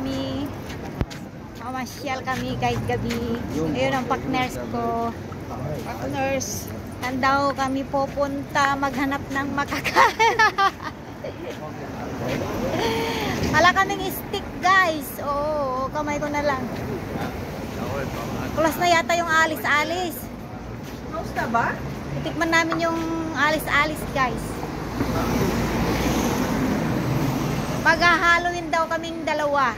kami. Mamasyal kami kahit gabi. Ayun ang partners ko. Partners. Saan daw kami pupunta maghanap ng makakain. Wala kaming stick guys. Oo, kamay ko na lang. Kulas na yata yung alis-alis. Close na ba? Itikman namin yung alis-alis guys. Mag-Halloween daw kaming dalawa.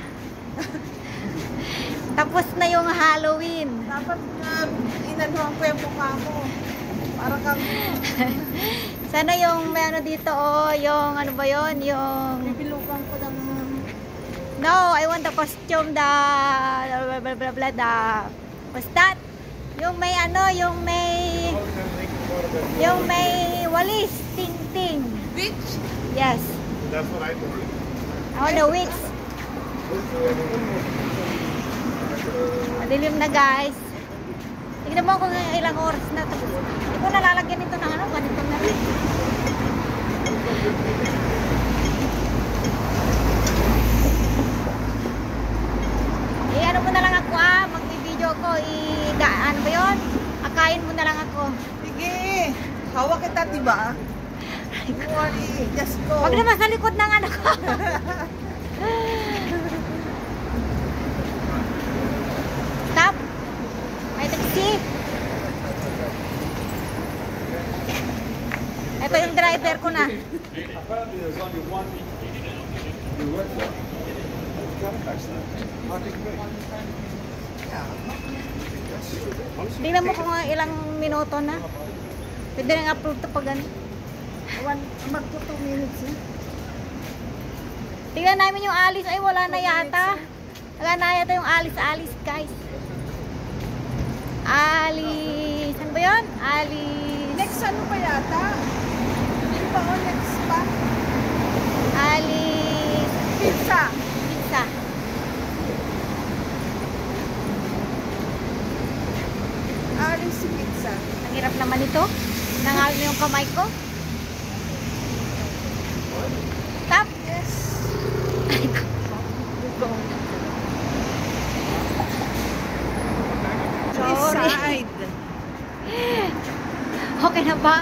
Tapos na yung Halloween. Dapat inanuhan ko yung mukha mo. Para kang... Sana yung may ano dito, oh, yung ano ba yun? Yung... Bibilukan ko ng... No, I want the costume, the... Blah, blah, blah, blah, the... What's that? Yung may ano, yung may... Yung may walis, ting-ting. Witch? Yes. That's what I told you. I want the wigs. Madilim na guys. Tignan mo kung ilang oras na. Tapos, hindi ko nalalagyan ito ng ano, ganito na rin. Ano mo na lang ako mag-video ko. Ano ba yun? Akain mo na lang ako. Sige. Hawak kita, diba? Don't worry. Just go. Huwag naman sa likod ng ano ko. Stop. May taxi. Ito yung driver ko na. Apparently there's only one. You work there. Tingnan mo kung ilang minuto na. Pwede nang upload ito pag ano. Magpo 2 minutes na. Tingnan namin yung alis. Ay, wala na yata. Wala na yata yung alis-alis, guys. Alis. Ano ba yun? Alis. Next ano pa yata? Hindi pa o next pa? Alis. Pizza. Pizza. Alis si pizza. Ang hirap naman ito. Nangalan yung kamay ko. Stop. Yes. Ay, ko. Sorry. Side. Okay na ba?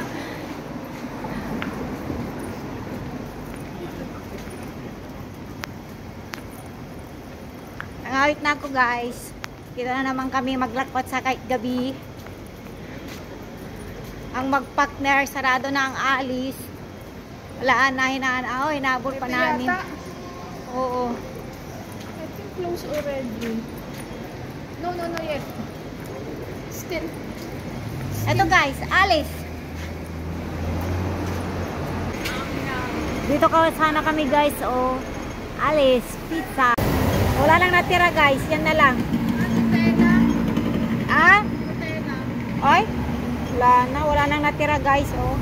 Nangawit na ako guys. Kita na naman kami maglakot sa kahit gabi. Ang mag-partner, sarado na ang alis. Wala na, hinabol pa namin. Oo. I think close already. No, yet. Still. Ito guys, alis. Dito sana kami guys, oh. Alis, pizza. Wala nang natira guys, yan na lang. Ah? Oy? Wala nang natira guys, oh.